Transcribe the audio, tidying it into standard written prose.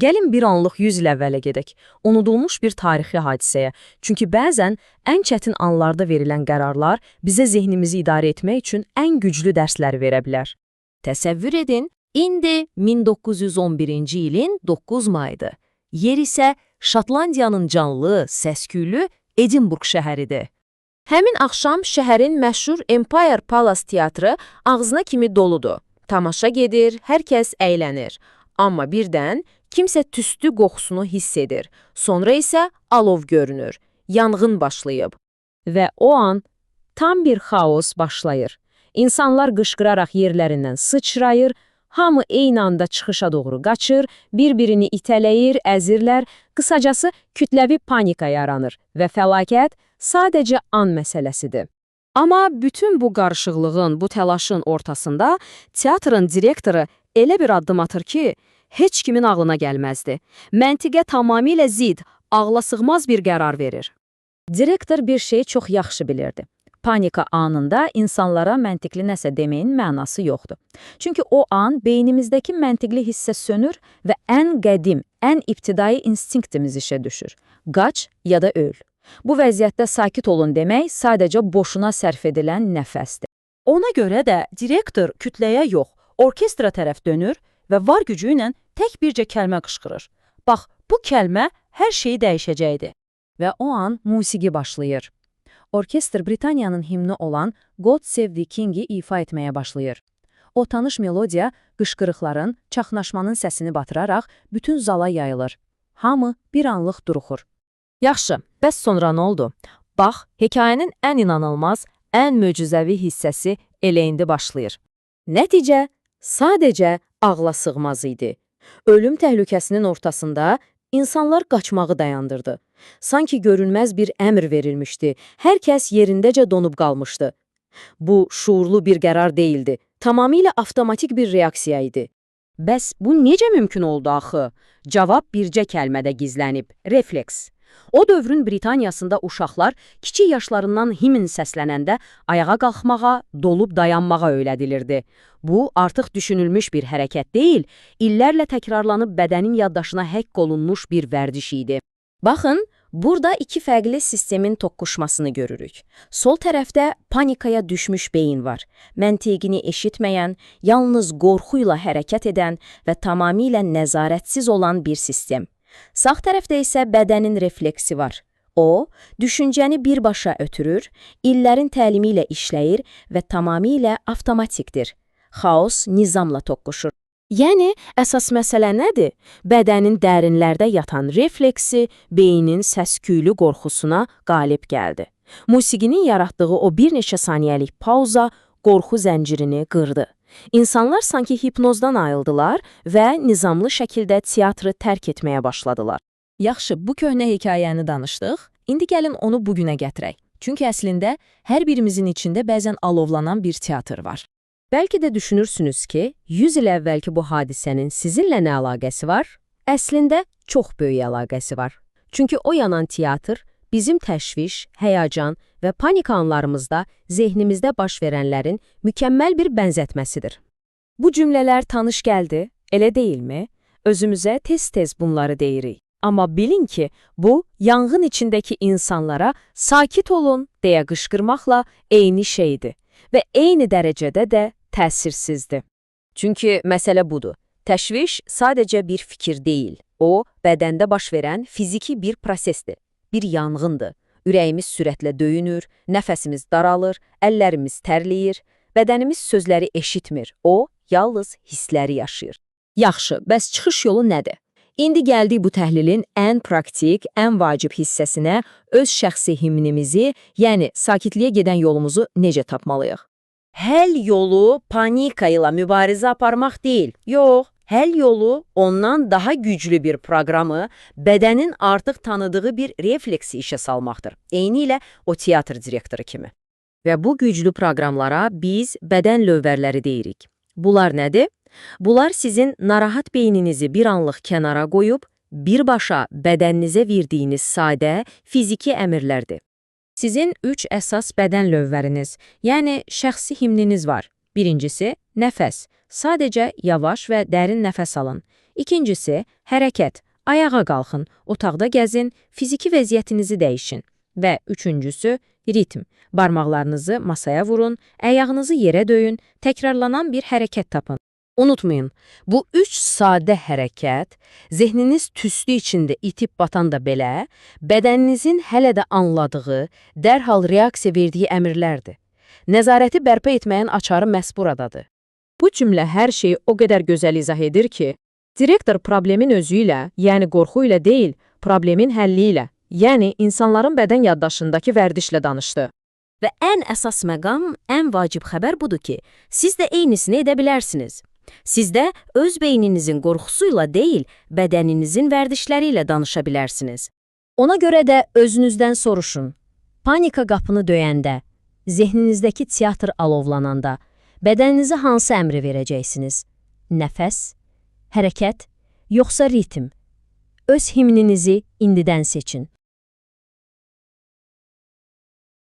Gəlin bir anlıq 100 il əvvələ gedək, unudulmuş bir tarixi hadisəyə. Çünki bəzən ən çətin anlarda verilən qərarlar bizə zehnimizi idarə etmək üçün ən güclü dərsləri verə bilər. Təsəvvür edin, indi 1911-ci ilin 9 mayıdır. Yer isə Şotlandiyanın canlı, səsküylü Edinburgh şəhəridir. Həmin axşam şəhərin məşhur Empire Palace teatrı ağzına kimi doludur. Tamaşa gedir, hər kəs əylənir. Amma birdən kimsə tüstü qoxusunu hiss edir. Sonra isə alov görünür. Yanğın başlayıb. Və o an tam bir xaos başlayır. İnsanlar qışqıraraq yerlərindən sıçrayır, hamı eyni anda çıxışa doğru qaçır, bir-birini itələyir, əzirlər, qısacası kütləvi panika yaranır və fəlakət sadəcə an məsələsidir. Amma bütün bu qarışıqlığın, bu təlaşın ortasında teatrın direktoru elə bir addım atır ki, heç kimin ağlına gəlməzdi. Məntiqə tamamilə zid, ağlasığmaz bir qərar verir. Direktor bir şeyi çox yaxşı bilirdi. Panika anında insanlara məntiqli nəsə deməyin mənası yoxdur. Çünki o an beynimizdəki məntiqli hissə sönür və ən qədim, ən ibtidai instinktimiz işə düşür. Qaç ya da öl. Bu vəziyyətdə sakit olun demək sadəcə boşuna sərf edilən nəfəsdir. Ona görə də direktor kütləyə yox, orkestra tərəf dönür və var gücü ilə tək bircə kəlmə qışqırır. Bax, bu kəlmə hər şeyi dəyişəcəkdi. Və o an musiqi başlayır. Orkestr Britaniyanın himni olan God Save the King-i ifa etməyə başlayır. O tanış melodiya qışqırıqların, çaxnaşmanın səsini batıraraq bütün zala yayılır. Hamı bir anlıq duruxur. Yaxşı, bəs sonra nə oldu? Bax, hekayənin ən inanılmaz, ən möcüzəvi hissəsi elə indi başlayır. Nəticə sadəcə ağla sığmaz idi. Ölüm təhlükəsinin ortasında İnsanlar qaçmağı dayandırdı. Sanki görünməz bir əmr verilmişdi. Hər kəs yerindəcə donub qalmışdı. Bu, şuurlu bir qərar deyildi. Tamamilə avtomatik bir reaksiya idi. Bəs bu necə mümkün oldu axı? Cavab bircə kəlmədə gizlənib, refleks. O dövrün Britaniyasında uşaqlar kiçik yaşlarından himn səslənəndə ayağa qalxmağa, dolub dayanmağa öyrədilirdi. Bu, artıq düşünülmüş bir hərəkət deyil, illərlə təkrarlanıb bədənin yaddaşına həkk olunmuş bir vərdiş idi. Baxın, burada iki fərqli sistemin toqquşmasını görürük. Sol tərəfdə panikaya düşmüş beyin var. Məntiqini eşitməyən, yalnız qorxuyla hərəkət edən və tamamilə nəzarətsiz olan bir sistem. Sağ tərəfdə isə bədənin refleksi var. O, düşüncəni birbaşa ötürür, illərin təlimi ilə işləyir və tamamilə avtomatikdir. Xaos nizamla toqquşur. Yəni, əsas məsələ nədir? Bədənin dərinlərdə yatan refleksi, beynin səsküylü qorxusuna qalib gəldi. Musiqinin yaratdığı o bir neçə saniyəlik pauza qorxu zəncirini qırdı. İnsanlar sanki hipnozdan ayıldılar və nizamlı şəkildə teatrı tərk etməyə başladılar. Yaxşı, bu köhnə hekayəni danışdıq. İndi gəlin onu bugünə gətirək. Çünki əslində hər birimizin içində bəzən alovlanan bir teatr var. Bəlkə də düşünürsünüz ki, 100 il əvvəlki bu hadisənin sizinlə nə əlaqəsi var? Əslində çox böyük əlaqəsi var. Çünki o yanan teatr bizim təşviş, həyəcan və panika anlarımızda zehnimizdə baş verənlərin mükəmməl bir bənzətməsidir. Bu cümlələr tanış gəldi, elə deyilmi? Özümüzə tez-tez bunları deyirik. Amma bilin ki, bu, yanğın içindəki insanlara sakit olun deyə qışqırmaqla eyni şeydir və eyni dərəcədə də təsirsizdir. Çünki məsələ budur. Təşviş sadəcə bir fikir deyil. O, bədəndə baş verən fiziki bir prosesdir, bir yanğındır. Ürəyimiz sürətlə döyünür, nəfəsimiz daralır, əllərimiz tərləyir, bədənimiz sözləri eşitmir, o, yalnız hissləri yaşayır. Yaxşı, bəs çıxış yolu nədir? İndi gəldik bu təhlilin ən praktik, ən vacib hissəsinə, öz şəxsi himnimizi, yəni sakitliyə gedən yolumuzu necə tapmalıyıq? Həll yolu panika ilə mübarizə aparmaq deyil, yox. Həll yolu ondan daha güclü bir proqramı, bədənin artıq tanıdığı bir refleksi işə salmaqdır. Eynilə o teatr direktoru kimi. Və bu güclü proqramlara biz bədən lövbərləri deyirik. Bunlar nədir? Bunlar sizin narahat beyninizi bir anlıq kənara qoyub, birbaşa bədəninizə verdiyiniz sadə, fiziki əmrlərdir. Sizin 3 əsas bədən lövbəriniz, yəni şəxsi himniniz var. Birincisi, nəfəs. Sadəcə yavaş və dərin nəfəs alın. İkincisi, hərəkət. Ayağa qalxın, otaqda gəzin, fiziki vəziyyətinizi dəyişin. Və üçüncüsü, ritm. Barmaqlarınızı masaya vurun, ayağınızı yerə döyün, təkrarlanan bir hərəkət tapın. Unutmayın, bu 3 sadə hərəkət, zehniniz tüstü içində itib batan da belə, bədəninizin hələ də anladığı, dərhal reaksiya verdiyi əmrlərdir. Nəzarəti bərpa etməyin açarı məhz buradadır. Bu cümlə hər şeyi o qədər gözəl izah edir ki, direktor problemin özü ilə, yəni qorxu ilə deyil, problemin həlli ilə, yəni insanların bədən yaddaşındakı vərdişlə danışdı. Və ən əsas məqam, ən vacib xəbər budur ki, siz də eynisini edə bilərsiniz. Siz də öz beyninizin qorxusuyla deyil, bədəninizin vərdişləri ilə danışa bilərsiniz. Ona görə də özünüzdən soruşun. Panika qapını döyəndə, zehninizdəki teatr alovlananda, bədəninizə hansı əmri verəcəksiniz? Nəfəs, hərəkət, yoxsa ritm? Öz himninizi indidən seçin.